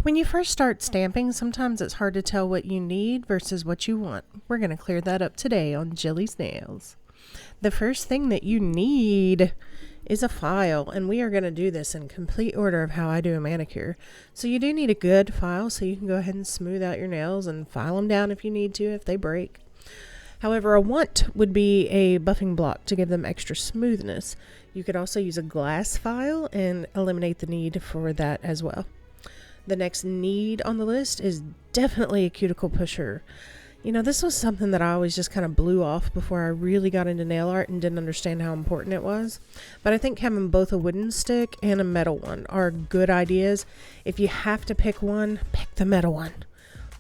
When you first start stamping, sometimes it's hard to tell what you need versus what you want. We're going to clear that up today on JILLIES Nails. The first thing that you need is a file, and we are going to do this in complete order of how I do a manicure. So you do need a good file so you can go ahead and smooth out your nails and file them down if you need to, if they break. However, a want would be a buffing block to give them extra smoothness. You could also use a glass file and eliminate the need for that as well. The next need on the list is definitely a cuticle pusher. You know, this was something that I always just kind of blew off before I really got into nail art and didn't understand how important it was. But I think having both a wooden stick and a metal one are good ideas. If you have to pick one, pick the metal one.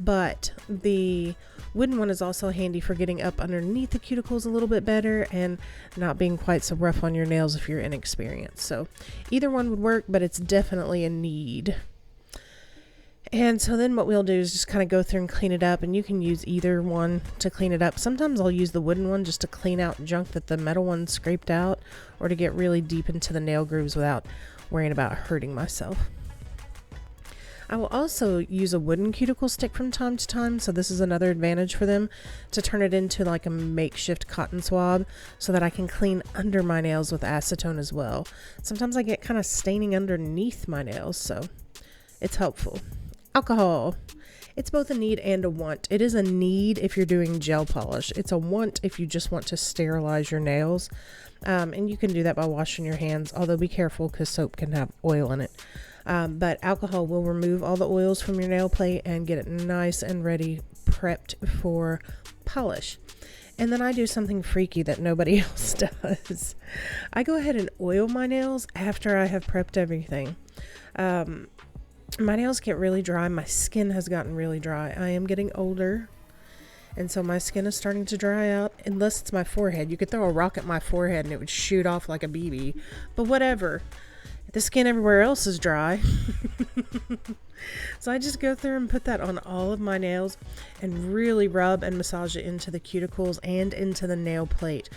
But the wooden one is also handy for getting up underneath the cuticles a little bit better and not being quite so rough on your nails if you're inexperienced. So either one would work, but it's definitely a need. And so then what we'll do is just kind of go through and clean it up, and you can use either one to clean it up. Sometimes I'll use the wooden one just to clean out junk that the metal one scraped out, or to get really deep into the nail grooves without worrying about hurting myself. I will also use a wooden cuticle stick from time to time, so this is another advantage for them, to turn it into like a makeshift cotton swab so that I can clean under my nails with acetone as well. Sometimes I get kind of staining underneath my nails, so it's helpful. Alcohol. It's both a need and a want. It is a need if you're doing gel polish. It's a want if you just want to sterilize your nails. And you can do that by washing your hands, although be careful because soap can have oil in it. But alcohol will remove all the oils from your nail plate and get it nice and ready, prepped for polish. And then I do something freaky that nobody else does. I go ahead and oil my nails after I have prepped everything. My nails get really dry. My skin has gotten really dry. I am getting older, and so my skin is starting to dry out, unless it's my forehead. You could throw a rock at my forehead and it would shoot off like a BB, but whatever. The skin everywhere else is dry. So I just go through and put that on all of my nails and really rub and massage it into the cuticles and into the nail plate,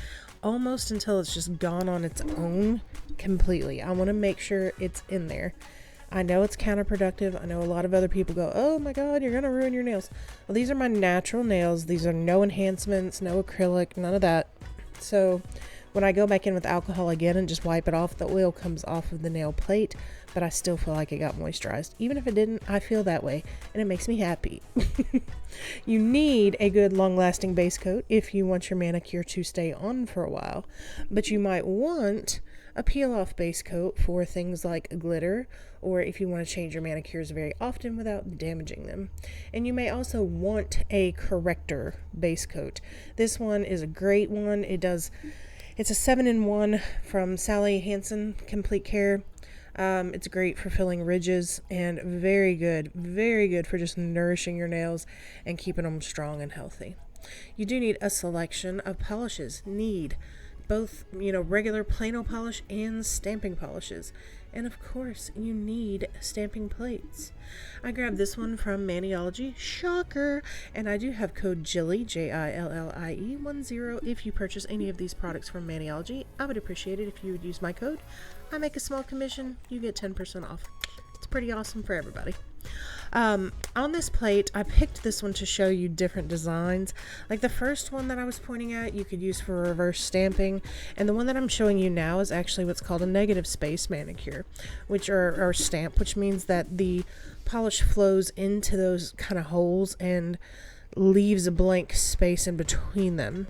almost until it's just gone on its own completely. I want to make sure it's in there. I know it's counterproductive. I know a lot of other people go, oh my God, you're going to ruin your nails. Well, these are my natural nails. These are no enhancements, no acrylic, none of that. So when I go back in with alcohol again and just wipe it off, the oil comes off of the nail plate, but I still feel like it got moisturized. Even if it didn't, I feel that way, and it makes me happy. You need a good long-lasting base coat if you want your manicure to stay on for a while, but you might want a peel-off base coat for things like glitter, or if you want to change your manicures very often without damaging them. And you may also want a corrector base coat. This one is a great one. It's a 7-in-1 from Hansen Complete Care. It's great for filling ridges and very good for just nourishing your nails and keeping them strong and healthy. You do need a selection of polishes. Need both, regular plano polish and stamping polishes. And of course, you need stamping plates. I grabbed this one from Maniology, shocker, and I do have code JILLIE, JILLIE 10 if you purchase any of these products from Maniology. I would appreciate it if you would use my code. I make a small commission, you get 10% off. It's pretty awesome for everybody. On this plate, I picked this one to show you different designs. Like the first one that I was pointing at, you could use for reverse stamping, and the one that I'm showing you now is actually what's called a negative space manicure, or stamp, which means that the polish flows into those kind of holes and leaves a blank space in between them.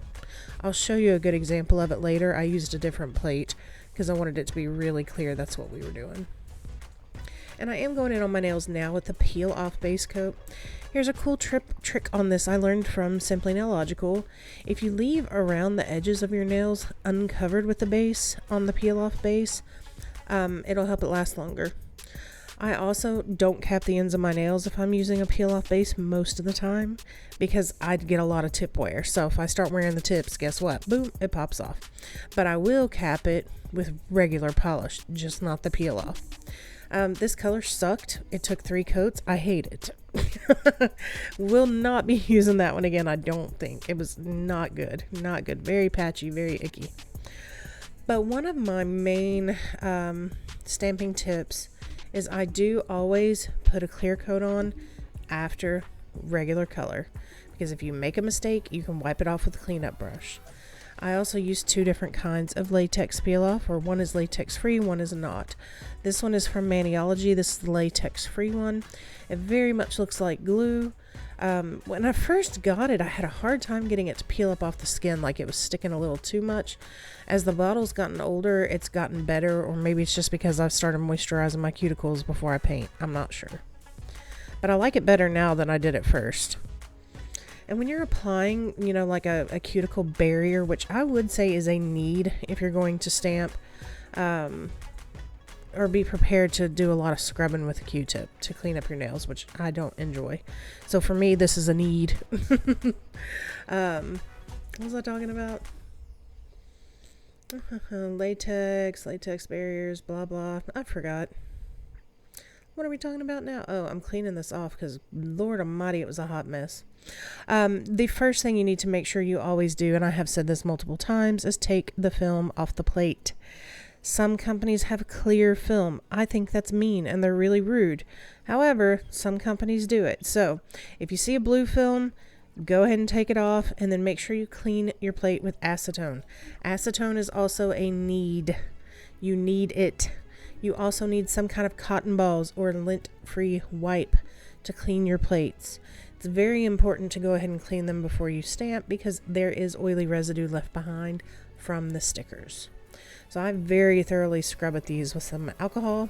I'll show you a good example of it later. I used a different plate because I wanted it to be really clear that's what we were doing. And I am going in on my nails now with the peel off base coat. Here's a cool trick on this I learned from Simply Nailogical. If you leave around the edges of your nails uncovered with the base on the peel off base, it'll help it last longer. I also don't cap the ends of my nails if I'm using a peel off base most of the time, because I'd get a lot of tip wear. So if I start wearing the tips, guess what? Boom, it pops off. But I will cap it with regular polish, just not the peel off. This color sucked. It took 3 coats. I hate it. Will not be using that one again, I don't think. It was not good. Not good. Very patchy, very icky. But one of my main stamping tips is I do always put a clear coat on after regular color, because if you make a mistake, you can wipe it off with a cleanup brush. I also use 2 different kinds of latex peel off, or one is latex free, one is not. This one is from Maniology. This is the latex free one. It very much looks like glue. When I first got it, I had a hard time getting it to peel up off the skin, like it was sticking a little too much. As the bottle's gotten older, it's gotten better, or maybe it's just because I've started moisturizing my cuticles before I paint. I'm not sure. But I like it better now than I did at first. And when you're applying, you know, like a cuticle barrier, which I would say is a need if you're going to stamp, or be prepared to do a lot of scrubbing with a Q-tip to clean up your nails, which I don't enjoy. So for me, this is a need. What was I talking about? Latex barriers, blah, blah. I forgot. What are we talking about now? Oh, I'm cleaning this off because Lord Almighty, it was a hot mess. The first thing you need to make sure you always do, and I have said this multiple times, is take the film off the plate. Some companies have clear film. I think that's mean and they're really rude. However, some companies do it. So if you see a blue film, go ahead and take it off, and then make sure you clean your plate with acetone. Acetone is also a need. You need it. You also need some kind of cotton balls or lint-free wipe to clean your plates. It's very important to go ahead and clean them before you stamp, because there is oily residue left behind from the stickers. So I very thoroughly scrub at these with some alcohol.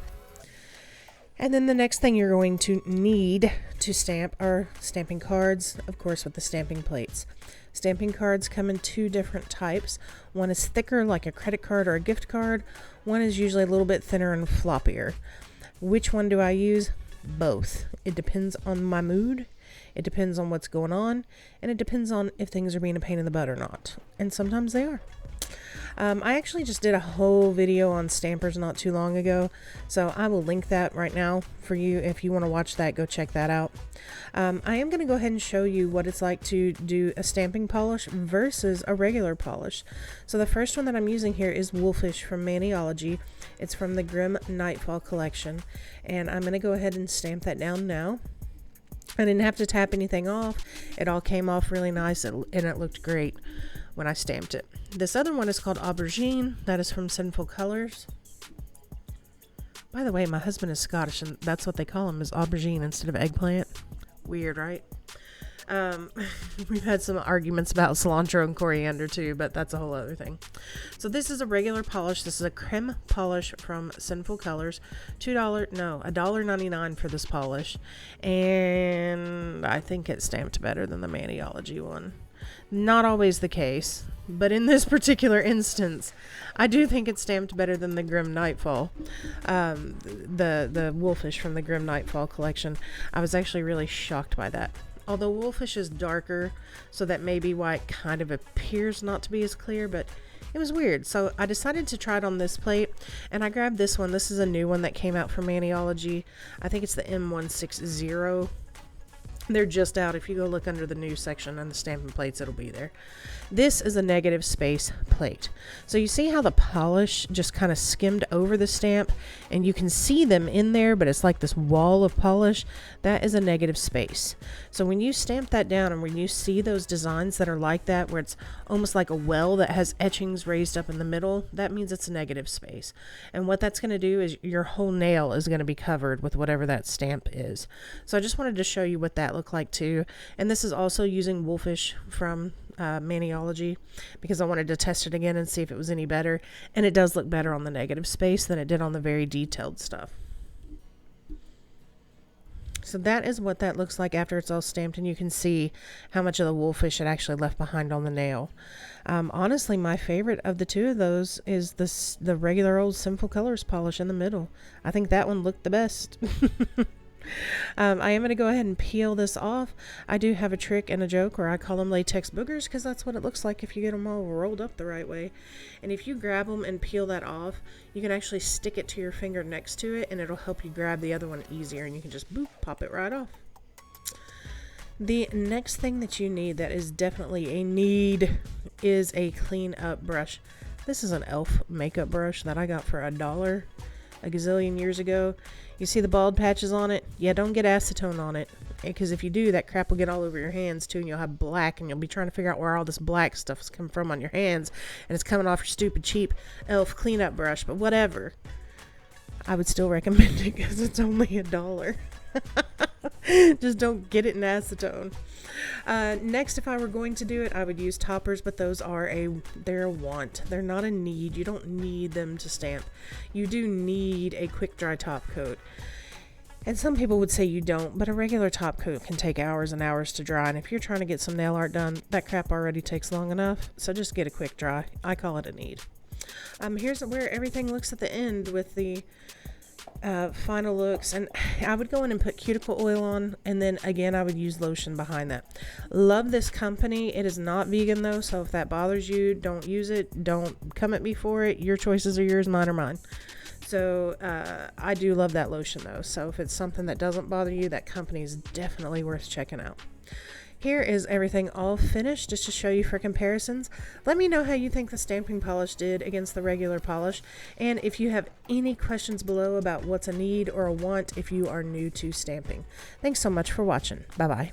And then the next thing you're going to need to stamp are stamping cards, of course, with the stamping plates. Stamping cards come in 2 different types. One is thicker, like a credit card or a gift card. One is usually a little bit thinner and floppier. Which one do I use? Both. It depends on my mood. It depends on what's going on. And it depends on if things are being a pain in the butt or not. And sometimes they are. I actually just did a whole video on stampers not too long ago, so I will link that right now for you. If you want to watch that, go check that out. I am going to go ahead and show you what it's like to do a stamping polish versus a regular polish. So the first one that I'm using here is Wolfish from Maniology. It's from the Grim Nightfall collection, and I'm going to go ahead and stamp that down now. I didn't have to tap anything off. It all came off really nice, and it looked great when I stamped it. This other one is called Aubergine. That is from Sinful Colors. By the way, my husband is Scottish, and that's what they call him, is aubergine instead of eggplant. Weird, right? We've had some arguments about cilantro and coriander too, but that's a whole other thing. So this is a regular polish. This is a creme polish from Sinful Colors. $1.99 for this polish. And I think it stamped better than the Maniology one. Not always the case, but in this particular instance, I do think it's stamped better than the Grim Nightfall, the Wolfish from the Grim Nightfall collection. I was actually really shocked by that. Although Wolfish is darker, so that may be why it kind of appears not to be as clear, but it was weird. So I decided to try it on this plate, and I grabbed this one. This is a new one that came out from Maniology. I think it's the M160. They're just out. If you go look under the new section and the stamping plates, it'll be there. This is a negative space plate. So you see how the polish just kind of skimmed over the stamp, and you can see them in there, but it's like this wall of polish. That is a negative space. So when you stamp that down, and when you see those designs that are like that, where it's almost like a well that has etchings raised up in the middle, that means it's a negative space. And what that's going to do is your whole nail is going to be covered with whatever that stamp is. So I just wanted to show you what that look like too. And this is also using Wolfish from Maniology, because I wanted to test it again and see if it was any better, and it does look better on the negative space than it did on the very detailed stuff. So that is what that looks like after it's all stamped, and you can see how much of the Wolfish it actually left behind on the nail. Honestly, my favorite of the two of those is the regular old Sinful Colors polish in the middle. I think that one looked the best. I am going to go ahead and peel this off. I do have a trick and a joke where I call them latex boogers, because that's what it looks like if you get them all rolled up the right way. And if you grab them and peel that off, you can actually stick it to your finger next to it, and it'll help you grab the other one easier, and you can just boop, pop it right off. The next thing that you need, that is definitely a need, is a clean up brush. This is an e.l.f. makeup brush that I got for $1. a gazillion years ago. You see the bald patches on it? Yeah, don't get acetone on it. Because if you do, that crap will get all over your hands too, and you'll have black, and you'll be trying to figure out where all this black stuff's come from on your hands, and it's coming off your stupid cheap elf cleanup brush. But whatever, I would still recommend it because it's only $1. Just don't get it in acetone. Next, if I were going to do it, I would use toppers, but those are they're a want. They're not a need. You don't need them to stamp. You do need a quick dry top coat. And some people would say you don't, but a regular top coat can take hours and hours to dry. And if you're trying to get some nail art done, that crap already takes long enough. So just get a quick dry. I call it a need. Here's where everything looks at the end with the final looks, and I would go in and put cuticle oil on, and then again I would use lotion behind that. Love this company. It is not vegan though, so if that bothers you, don't use it. Don't come at me for it. Your choices are yours, mine are mine. So I do love that lotion though, so if it's something that doesn't bother you, that company is definitely worth checking out. Here is everything all finished, just to show you for comparisons. Let me know how you think the stamping polish did against the regular polish, and if you have any questions below about what's a need or a want if you are new to stamping. Thanks so much for watching. Bye-bye.